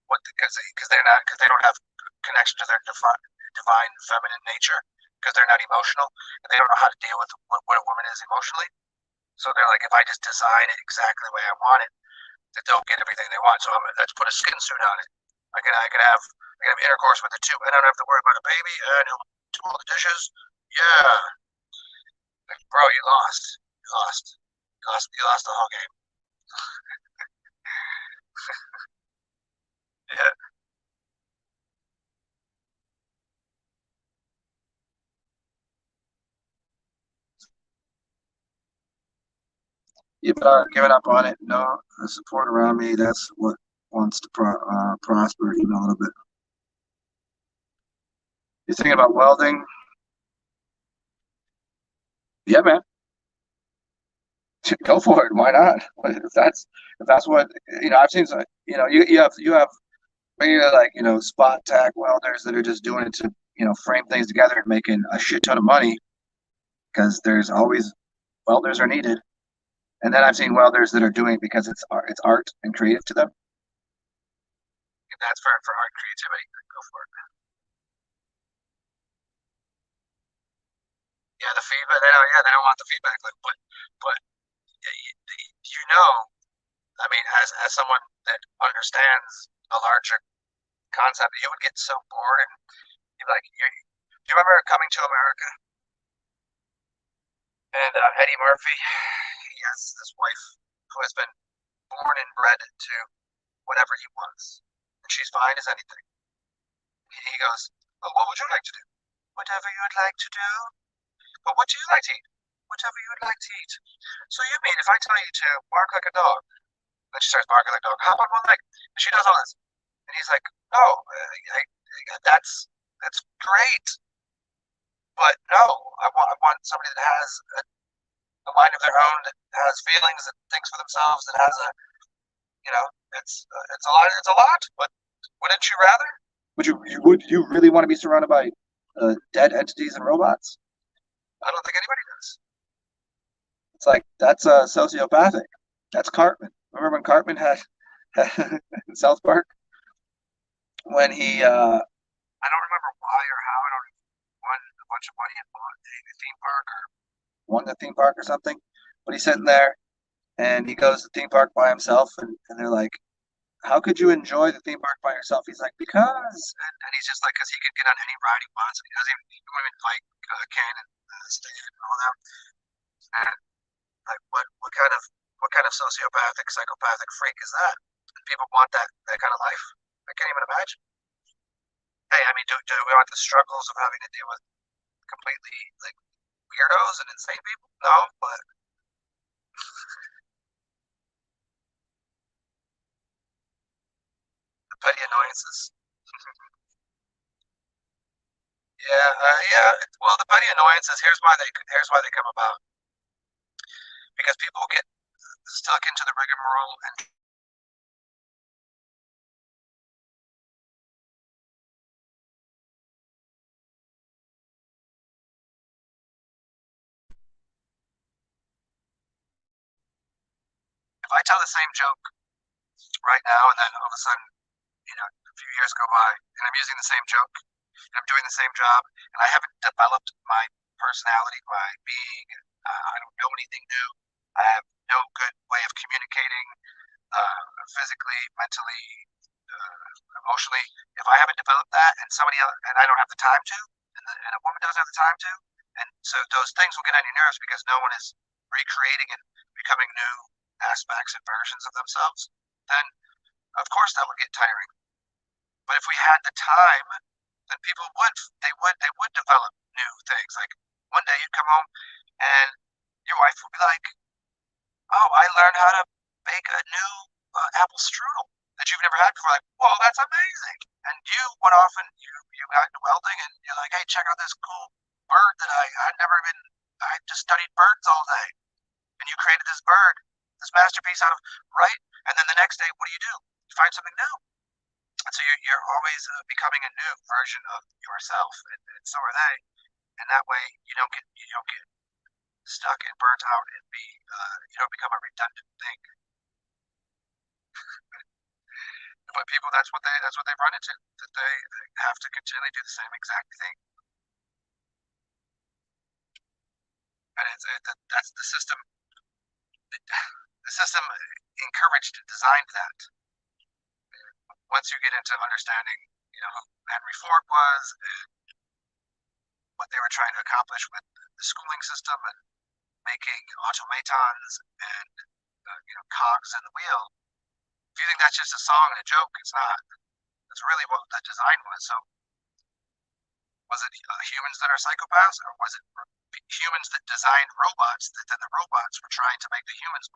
what because they don't have connection to their divine feminine nature because they're not emotional and they don't know how to deal with what a woman is emotionally. So they're like, if I just design it exactly the way I want it, that they'll get everything they want. So let's put a skin suit on it. I can have intercourse with it too. I don't have to worry about a baby and he'll do all the dishes. Yeah, like, bro, you lost. You lost. You lost the whole game. Yeah. You've given up on it. No, the support around me. That's what wants to prosper even a little bit. You're thinking about welding? Yeah, man. Go for it. Why not? If that's what I've seen. You have maybe like spot tack welders that are just doing it to frame things together and making a shit ton of money because there's always welders are needed. And then I've seen welders that are doing it because it's art and creative to them. And that's for art creativity. Go for it. Yeah, the feedback. They don't want the feedback loop, but you know, I mean, as someone that understands a larger concept, you would get so bored and you're like, do you remember Coming to America and Eddie Murphy? He has this wife who has been born and bred to whatever he wants, and she's fine as anything. He goes, "Well, what would you like to do? Whatever you'd like to do. But what do you like to eat? Whatever you'd like to eat. So you mean if I tell you to bark like a dog?" Then she starts barking like a dog. Hop on one leg. And she does all this. And he's like, "No, that's great, but no, I want somebody that has a mind of their own, that has feelings, that thinks for themselves, that has a, you know, it's a lot. It's a lot. But wouldn't you rather? Would you really want to be surrounded by dead entities and robots? I don't think anybody does. It's like that's sociopathic. That's Cartman. Remember when Cartman had in South Park when he I don't remember why or how. I don't won a bunch of money and bought a theme park or won the theme park or something. But he's sitting there and he goes to the theme park by himself, and they're like, "How could you enjoy the theme park by yourself?" He's like, "Because," and he's just like, "Because he can get on any ride he wants, and he won't even fight Ken and Stan and all that." And like, what kind of sociopathic, psychopathic freak is that? And people want that kind of life. I can't even imagine. Hey, I mean, do we want the struggles of having to deal with completely like weirdos and insane people? No, but the petty annoyances. Yeah, yeah. Well, the petty annoyances. Here's why they come about because people get stuck into the rigmarole, and if I tell the same joke right now, and then all of a sudden, a few years go by, and I'm using the same joke, and I'm doing the same job, and I haven't developed my personality, my being. I don't know anything new. I have no good way of communicating physically, mentally, emotionally. If I haven't developed that, and somebody else, and I don't have the time to, and a woman doesn't have the time to, and so those things will get on your nerves because no one is recreating and becoming new aspects and versions of themselves, then of course that would get tiring. But if we had the time, then people would develop new things. Like one day you'd come home and your wife would be like, "Oh, I learned how to bake a new apple strudel that you've never had before. Like, whoa, that's amazing! And you went off and you got into welding, and you're like, hey, check out this cool bird that I just studied birds all day, and you created this bird, this masterpiece out of right. And then the next day, what do? You find something new, and so you're always becoming a new version of yourself, and so are they. And that way, you don't get stuck and burnt out and you don't become a redundant thing. But people, that's what they run into, that they have to continually do the same exact thing. And that's the system. The system encouraged and designed that. Once you get into understanding, who Henry Ford was and what they were trying to accomplish with the schooling system and making automatons and cogs in the wheel. If you think that's just a song and a joke, it's not. That's really what the design was. So, was it humans that are psychopaths, or was it humans that designed robots that then the robots were trying to make the humans?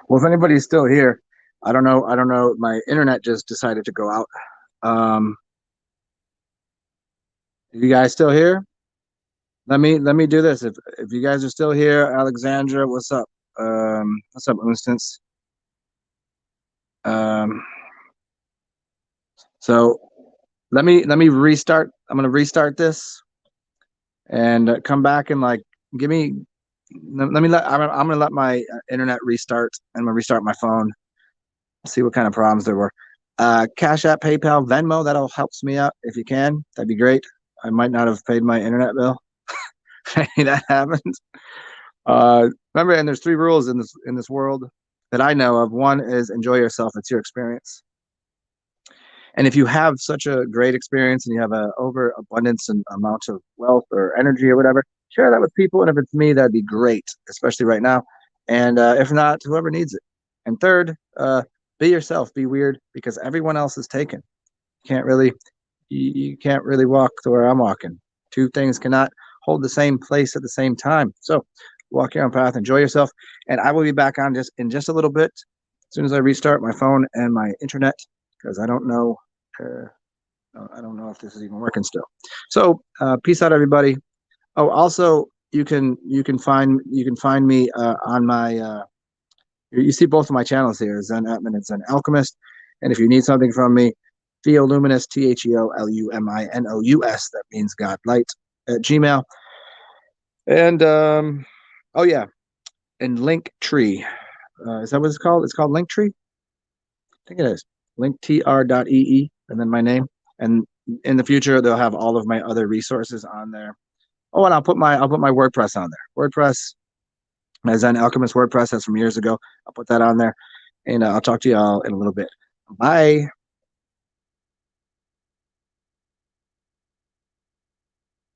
Well, if anybody's still here, I don't know. I don't know. My internet just decided to go out. Um, you guys still here? Let me do this. If you guys are still here, Alexandra, what's up? What's up, Instance? Um, so let me restart. I'm gonna restart this and come back and like give me. Let me let. I'm gonna let my internet restart. I'm gonna restart my phone. See what kind of problems there were. Cash App, PayPal, Venmo. That'll helps me out if you can. That'd be great. I might not have paid my internet bill. That happens. Remember, and there's three rules in this world that I know of. One is enjoy yourself. It's your experience. And if you have such a great experience and you have a overabundance and amount of wealth or energy or whatever, share that with people. And if it's me, that'd be great, especially right now. And if not, whoever needs it. And third, be yourself. Be weird because everyone else is taken. You can't really walk to where I'm walking. Two things cannot hold the same place at the same time. So walk your own path, enjoy yourself, and I will be back on just in just a little bit as soon as I restart my phone and my internet because I don't know. I don't know if this is even working still. So peace out, everybody. Oh, also you can find me on my. You see both of my channels here, Zen Atman and Zen Alchemist. And if you need something from me, Theoluminous, TheoLuminous, that means God Light, at Gmail. And oh yeah, and Linktree. Is that what it's called? It's called Linktree. I think it is. Linktr.ee and then my name. And in the future, they'll have all of my other resources on there. Oh, and I'll put my WordPress on there. WordPress, my Zen Alchemist WordPress, that's from years ago. I'll put that on there, and I'll talk to y'all in a little bit. Bye.